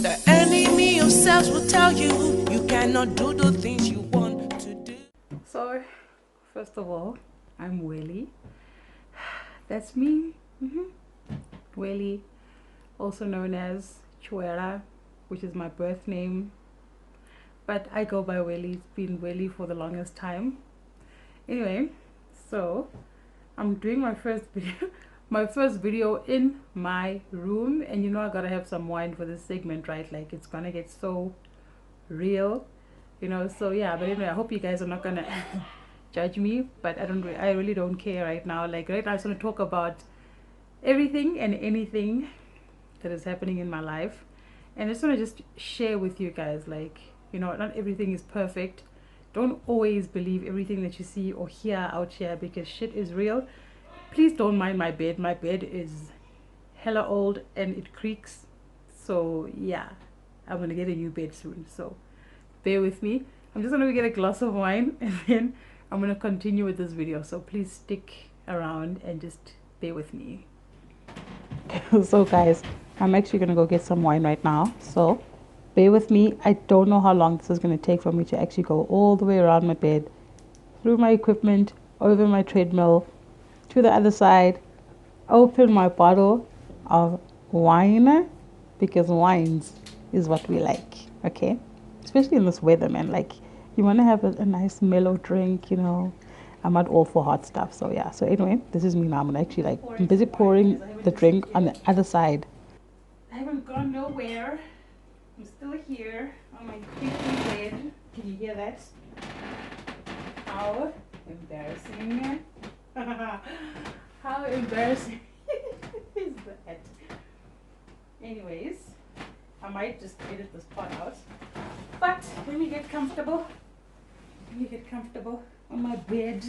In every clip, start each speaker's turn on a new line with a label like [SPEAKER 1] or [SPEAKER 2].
[SPEAKER 1] The enemy of self will tell you you cannot do the things you want to do.
[SPEAKER 2] So, first of all, I'm Willie. That's me. Willie, also known as Chuera, which is my birth name. But I go by Willie. It's been Willie for the longest time. Anyway, so I'm doing my first video, my first video in my room, and you know I gotta have some wine for this segment, right? Like it's gonna get so real, you know. So yeah, but anyway, I hope you guys are not gonna judge me, but I really don't care right now. Like right now, I just want to talk about everything and anything that is happening in my life, and I just want to just share with you guys, like, you know, not everything is perfect. Don't always believe everything that you see or hear out here, because shit is real. Please don't mind my bed. My bed is hella old and it creaks. So yeah, I'm gonna get a new bed soon. So bear with me. I'm just gonna get a glass of wine and then I'm gonna continue with this video. So please stick around and just bear with me. So guys, I'm actually gonna go get some wine right now. So bear with me. I don't know how long this is gonna take for me to actually go all the way around my bed, through my equipment, over my treadmill, to the other side, open my bottle of wine, because wines is what we like, okay? Especially in this weather, man. Like, you want to have a nice mellow drink, you know. I'm not all for hot stuff, so yeah. So anyway, this is me now. I'm actually like, I'm busy pouring the drink on the other side. I haven't gone nowhere. I'm still here on my creaky bed. Can you hear that? How embarrassing. How embarrassing is that? Anyways, I might just edit this part out. But let me get comfortable. Let me get comfortable on my bed.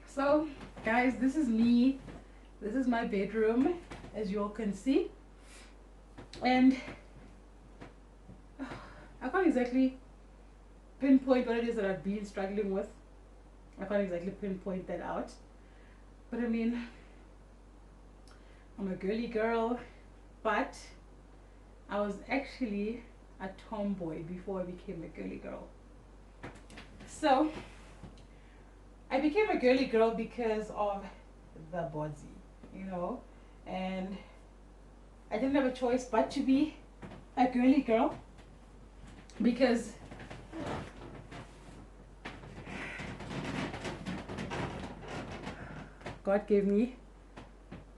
[SPEAKER 2] So, guys, this is me. This is my bedroom, as you all can see. And I can't exactly pinpoint what it is that I've been struggling with. I can't exactly pinpoint that out. But I mean, I'm a girly girl, but I was actually a tomboy before I became a girly girl. So I became a girly girl because of the body, you know, and I didn't have a choice but to be a girly girl, because God gave me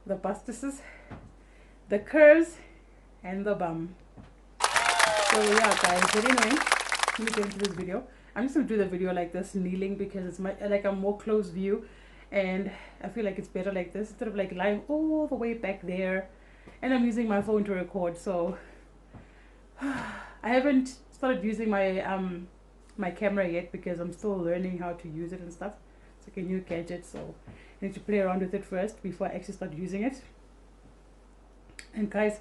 [SPEAKER 2] the bustices, the curves, and the bum. So yeah, guys, but anyway, let me get into this video. I'm just gonna do the video like this, kneeling, because it's like a more close view, and I feel like it's better like this instead of like lying all the way back there. And I'm using my phone to record, so I haven't started using my my camera yet because I'm still learning how to use it and stuff. It's like a new gadget, so I need to play around with it first before I actually start using it. And guys,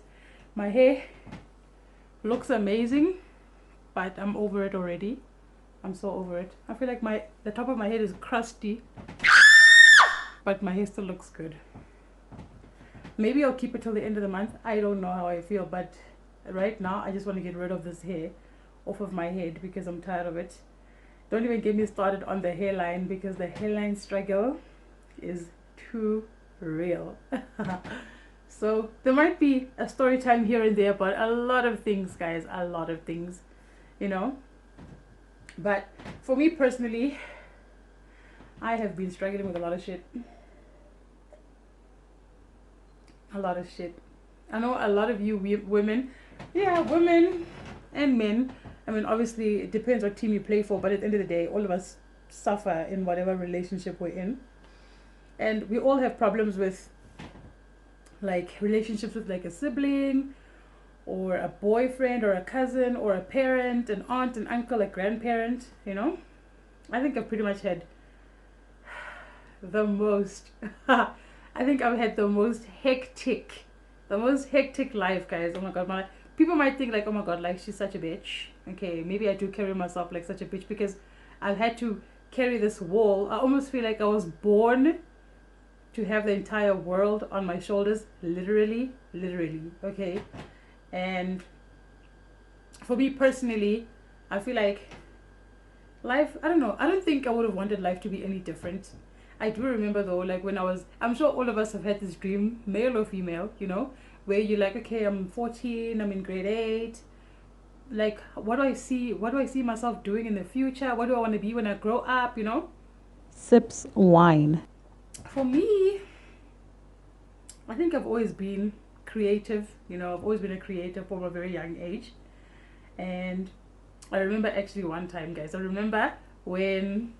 [SPEAKER 2] my hair looks amazing, but I'm over it already. I'm so over it. I feel like the top of my head is crusty, but my hair still looks good. Maybe I'll keep it till the end of the month. I don't know how I feel, but right now I just want to get rid of this hair off of my head because I'm tired of it. Don't even get me started on the hairline, because the hairline struggle is too real. So there might be a story time here and there, but a lot of things, guys, a lot of things, you know. But for me personally, I have been struggling with a lot of shit. A lot of shit. I know a lot of you women, yeah, women and men. I mean, obviously it depends what team you play for, but at the end of the day, all of us suffer in whatever relationship we're in. And we all have problems with, like, relationships with like a sibling or a boyfriend or a cousin or a parent, an aunt, an uncle, a grandparent, you know. I think I've pretty much had the most I think I've had the most hectic life, guys. Oh my god, people might think like, oh my god, like she's such a bitch. Okay, maybe I do carry myself like such a bitch because I've had to carry this wall. I almost feel like I was born to have the entire world on my shoulders, literally, okay? And for me personally, I feel like life, I don't know, I don't think I would have wanted life to be any different. I do remember though, like when I'm sure all of us have had this dream, male or female, you know, where you're like, okay, I'm 14, I'm in grade 8, like what do I see myself doing in the future? What do I want to be when I grow up, you know?
[SPEAKER 3] Sips wine.
[SPEAKER 2] For me, I think I've always been creative, you know, I've always been a creator from a very young age. And I remember actually one time, guys, I remember when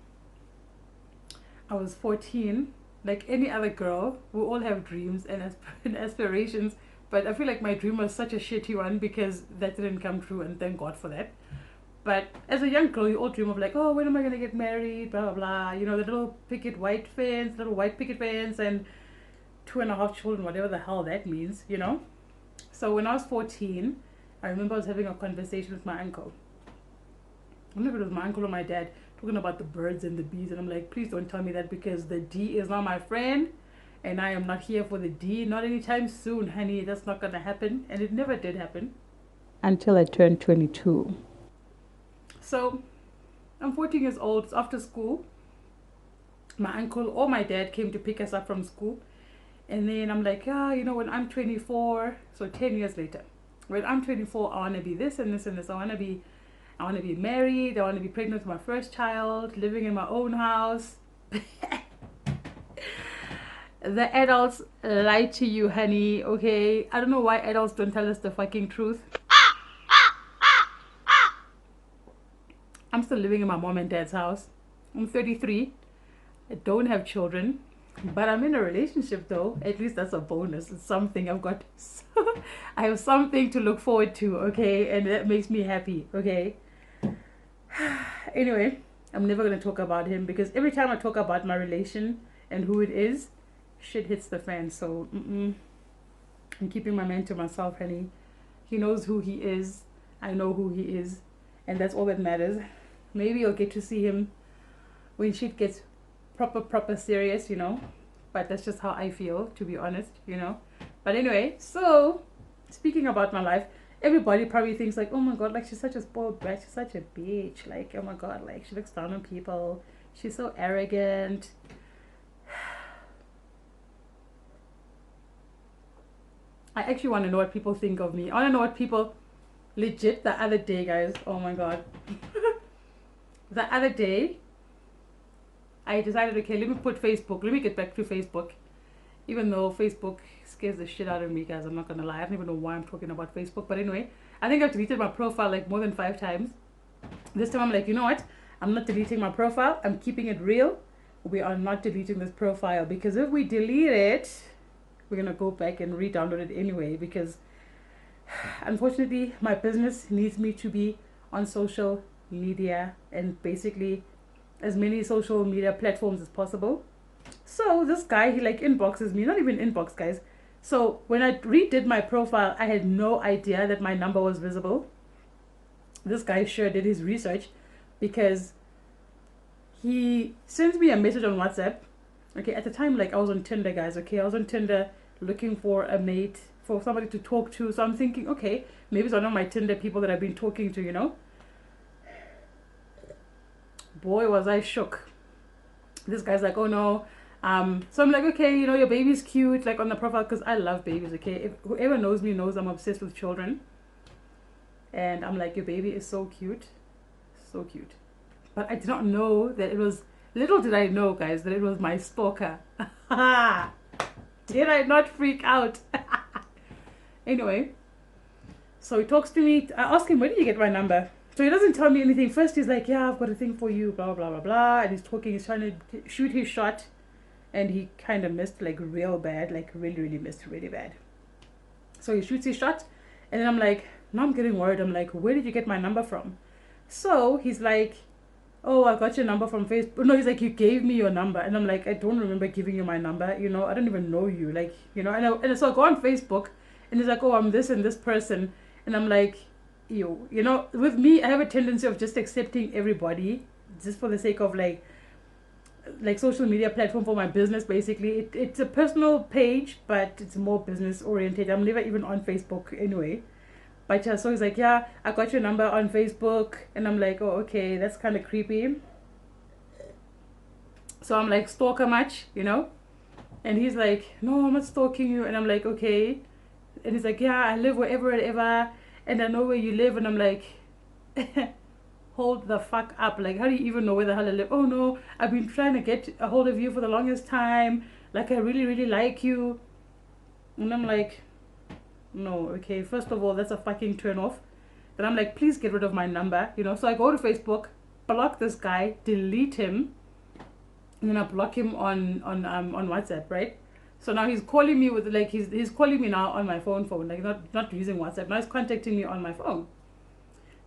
[SPEAKER 2] I was 14, like any other girl, we all have dreams and aspirations, but I feel like my dream was such a shitty one because that didn't come true, and thank God for that. But as a young girl, you all dream of like, oh, when am I going to get married, blah, blah, blah. You know, the little white picket fence, and 2.5 children, whatever the hell that means, you know. So when I was 14, I remember I was having a conversation with my uncle. I don't know if it was my uncle or my dad, talking about the birds and the bees, and I'm like, please don't tell me that, because the D is not my friend, and I am not here for the D, not anytime soon, honey. That's not gonna happen. And it never did happen
[SPEAKER 3] until I turned 22.
[SPEAKER 2] So I'm 14 years old. It's after school. My uncle or my dad came to pick us up from school, and then I'm like, you know, when I'm 24, so 10 years later, when I'm 24, I want to be this and this and this. I want to be married. I want to be pregnant with my first child, living in my own house. The adults lie to you, honey, okay? I don't know why adults don't tell us the fucking truth. I'm still living in my mom and dad's house. I'm 33. I don't have children, but I'm in a relationship though. At least that's a bonus. It's something I've got. I have something to look forward to, okay? And that makes me happy, okay? Anyway, I'm never going to talk about him, because every time I talk about my relation and who it is, shit hits the fan. So I'm keeping my man to myself, honey. He knows who he is. I know who he is. And that's all that matters. Maybe you'll get to see him when shit gets proper serious, you know. But that's just how I feel, to be honest, you know. But anyway, so speaking about my life, everybody probably thinks like, oh my God, like she's such a spoiled brat, she's such a bitch, like, oh my God, like she looks down on people, she's so arrogant. I actually want to know what people think of me. I want to know what people, legit, the other day, guys, oh my God. The other day, I decided, okay, let me get back to Facebook. Even though Facebook scares the shit out of me, guys, I'm not gonna lie. I don't even know why I'm talking about Facebook. But anyway, I think I've deleted my profile like more than 5 times. This time I'm like, you know what? I'm not deleting my profile. I'm keeping it real. We are not deleting this profile, because if we delete it, we're gonna go back and re-download it anyway, because unfortunately my business needs me to be on social media, and basically as many social media platforms as possible. So this guy, he like inboxes me, not even inbox, guys. So when I redid my profile, I had no idea that my number was visible. This guy sure did his research, because he sends me a message on WhatsApp. Okay, at the time, like I was on Tinder, guys. Okay, I was on Tinder looking for a mate, for somebody to talk to. So I'm thinking, okay, maybe it's one of my Tinder people that I've been talking to, you know. Boy, was I shook. This guy's like, oh no. So I'm like, okay, you know, your baby's cute, like on the profile, because I love babies, okay? If whoever knows me knows I'm obsessed with children. And I'm like, your baby is so cute. So cute. But I did not know that it was, little did I know, guys, that it was my stalker. Did I not freak out? Anyway, so he talks to me. I ask him, where did you get my number? So he doesn't tell me anything. First he's like, yeah, I've got a thing for you, blah, blah, blah, blah. And he's talking, he's trying to shoot his shot. And he kind of missed, like real bad, like really missed really bad. So he shoots his shot. And then I'm like, now I'm getting worried. I'm like, where did you get my number from? So he's like, oh, I got your number from Facebook. No, he's like, you gave me your number. And I'm like, I don't remember giving you my number. You know, I don't even know you. Like, you know, and so I go on Facebook. And he's like, oh, I'm this and this person. And I'm like, you know, with me, I have a tendency of just accepting everybody just for the sake of like, like social media platform for my business. Basically, it's a personal page, but it's more business oriented. I'm never even on Facebook anyway. But yeah, so he's like, yeah, I got your number on Facebook, and I'm like, oh, okay, that's kind of creepy. So I'm like, stalker much, you know? And he's like, no, I'm not stalking you. And I'm like, okay. And he's like, yeah, I live wherever and ever, and I know where you live. And I'm like, hold the fuck up. Like, how do you even know where the hell I live? Oh no, I've been trying to get a hold of you for the longest time. Like, I really, really like you. And I'm like, no, okay, first of all, that's a fucking turn off. Then I'm like, please get rid of my number, you know? So I go to Facebook, block this guy, delete him, and then I block him on WhatsApp, right? So now he's calling me with, like, he's calling me now on my phone, like, not using WhatsApp. Now he's contacting me on my phone.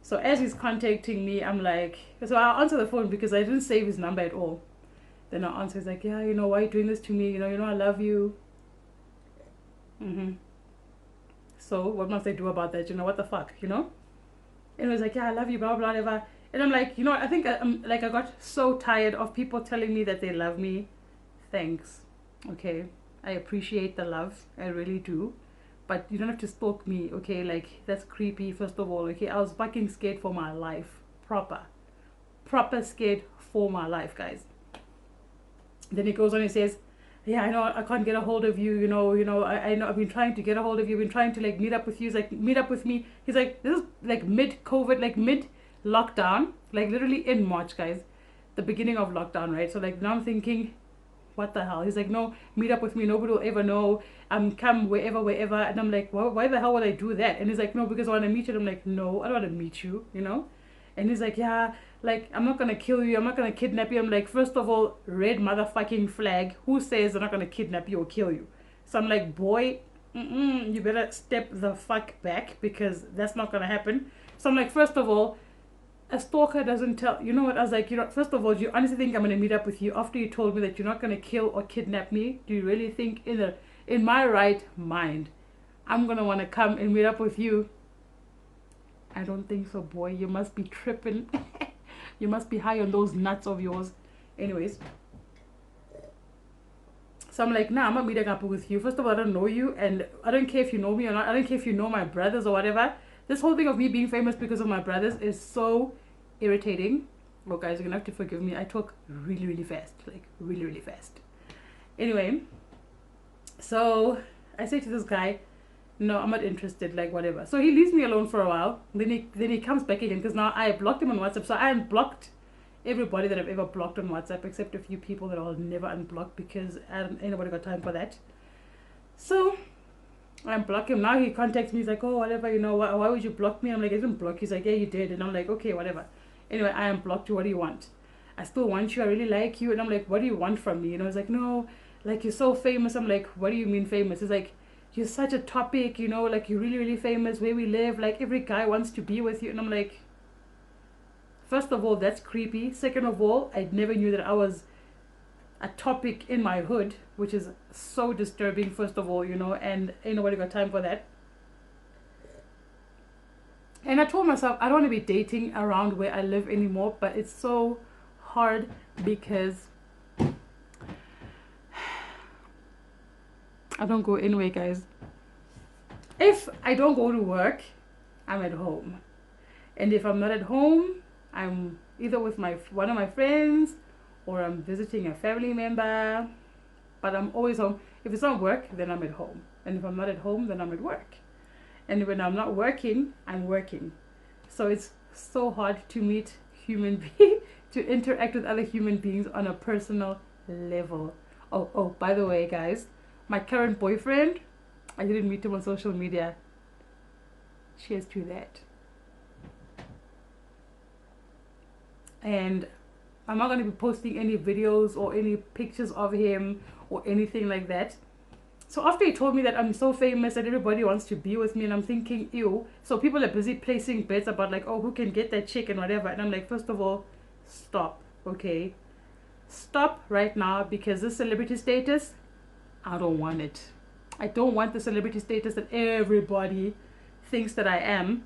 [SPEAKER 2] So as he's contacting me, I'm like, so I'll answer the phone because I didn't save his number at all. Then I'll answer, he's like, yeah, you know, why are you doing this to me? You know, I love you. So what must I do about that? You know, what the fuck, you know? And it was like, yeah, I love you, blah, blah, blah. And I'm like, you know, I think I got so tired of people telling me that they love me. Thanks. Okay. I appreciate the love. I really do. But you don't have to stalk me, okay? Like, that's creepy, first of all, okay? I was fucking scared for my life. Proper scared for my life, guys. Then he goes on and says, yeah, I know I can't get a hold of you, you know, I know I've been trying to get a hold of you, I've been trying to, like, meet up with you. He's like, meet up with me. He's like, this is, like, mid-COVID, like, mid-lockdown, like, literally in March, guys. The beginning of lockdown, right? So, like, now I'm thinking, what the hell? He's like, no, meet up with me, nobody will ever know, come wherever. And I'm like, why the hell would I do that? And he's like, no, because I want to meet you. And I'm like, no, I don't want to meet you, you know? And he's like, yeah, like, I'm not gonna kill you, I'm not gonna kidnap you. I'm like, first of all, red motherfucking flag, who says they're not gonna kidnap you or kill you? So I'm like, boy, you better step the fuck back, because that's not gonna happen. So I'm like, first of all, a stalker doesn't tell, you know what, I was like, you know, first of all, do you honestly think I'm gonna meet up with you after you told me that you're not gonna kill or kidnap me? Do you really think in my right mind I'm gonna want to come and meet up with you? I don't think so, boy. You must be tripping. You must be high on those nuts of yours. Anyways, so I'm like, nah, I'm not meeting up with you. First of all, I don't know you, and I don't care if you know me or not. I don't care if you know my brothers or whatever. This whole thing of me being famous because of my brothers is so irritating. Well, guys, you're gonna have to forgive me. I talk really, really fast. Like, really, really fast. Anyway, so I say to this guy, no, I'm not interested, like, whatever. So he leaves me alone for a while. Then he comes back again, because now I blocked him on WhatsApp. So I unblocked everybody that I've ever blocked on WhatsApp, except a few people that I'll never unblock, because ain't nobody got time for that. So I unblock him. Now he contacts me. He's like, oh, whatever, you know, why would you block me? I'm like, I didn't block you. He's like, yeah, you did. And I'm like, okay, whatever. Anyway, I unblocked you. What do you want? I still want you. I really like you. And I'm like, what do you want from me? You know, he's like, no, like, you're so famous. I'm like, what do you mean famous? He's like, you're such a topic, you know, like, you're really, really famous where we live, like, every guy wants to be with you. And I'm like, first of all, that's creepy. Second of all, I never knew that I was a topic in my hood, which is so disturbing, first of all, you know, and ain't nobody got time for that. And I told myself, I don't want to be dating around where I live anymore, but it's so hard because I don't go anywhere, guys. If I don't go to work, I'm at home. And if I'm not at home, I'm either with one of my friends, or I'm visiting a family member. But I'm always home. If it's not work, then I'm at home. And if I'm not at home, then I'm at work. And when I'm not working, I'm working. So it's so hard to meet human beings, to interact with other human beings on a personal level. Oh, by the way, guys, my current boyfriend, I didn't meet him on social media. Cheers to that. And I'm not going to be posting any videos or any pictures of him or anything like that. So after he told me that I'm so famous that everybody wants to be with me, and I'm thinking, ew. So people are busy placing bets about, like, oh, who can get that chick and whatever. And I'm like, first of all, stop, okay? Stop right now, because this celebrity status, I don't want it. I don't want the celebrity status that everybody thinks that I am.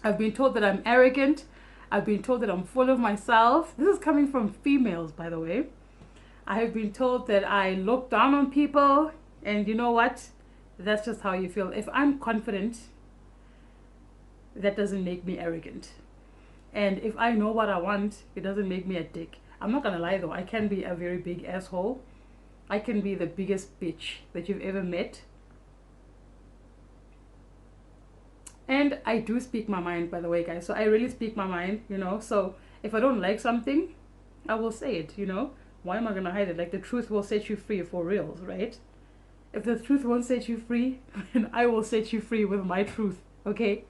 [SPEAKER 2] I've been told that I'm arrogant. I've been told that I'm full of myself. This is coming from females, by the way. I have been told that I look down on people, and you know what? That's just how you feel. If I'm confident, that doesn't make me arrogant. And if I know what I want, it doesn't make me a dick. I'm not gonna lie though, I can be a very big asshole. I can be the biggest bitch that you've ever met. And I do speak my mind, by the way, guys. So I really speak my mind, you know. So if I don't like something, I will say it, you know. Why am I gonna hide it? Like, the truth will set you free, for reals, right? If the truth won't set you free, then I will set you free with my truth, okay?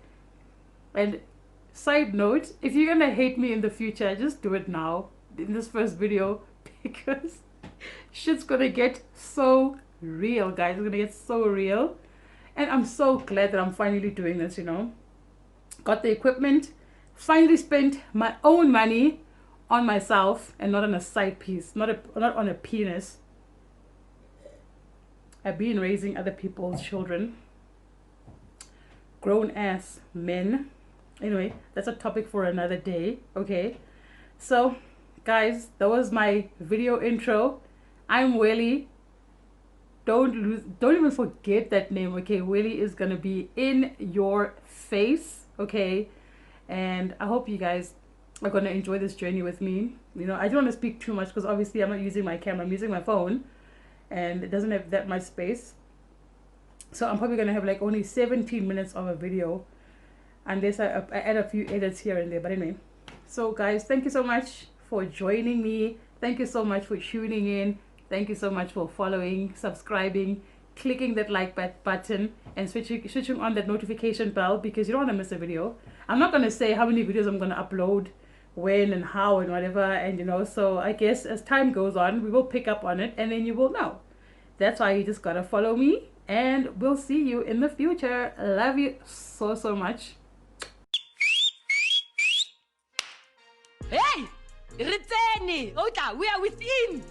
[SPEAKER 2] And side note, if you're gonna hate me in the future, just do it now in this first video, because shit's gonna get so real, guys. It's gonna get so real. And I'm so glad that I'm finally doing this, you know. Got the equipment, finally spent my own money on myself and not on a side piece, not on a penis. I've been raising other people's children, grown ass men. Anyway, that's a topic for another day, okay? So, guys, that was my video intro. I'm Willie. Don't even forget that name, okay? Willie is gonna be in your face, okay? And I hope you guys are gonna enjoy this journey with me. You know, I don't want to speak too much because obviously I'm not using my camera, I'm using my phone, and it doesn't have that much space. So I'm probably gonna have like only 17 minutes of a video, unless I add a few edits here and there. But anyway, so guys, thank you so much for joining me. Thank you so much for tuning in. Thank you so much for following, subscribing, clicking that like button, and switching on that notification bell, because you don't want to miss a video. I'm not going to say how many videos I'm going to upload, when and how and whatever, and you know, so I guess as time goes on, we will pick up on it and then you will know. That's why you just got to follow me, and we'll see you in the future. Love you so, so much.
[SPEAKER 4] Hey! Riteni! Ota, we are within!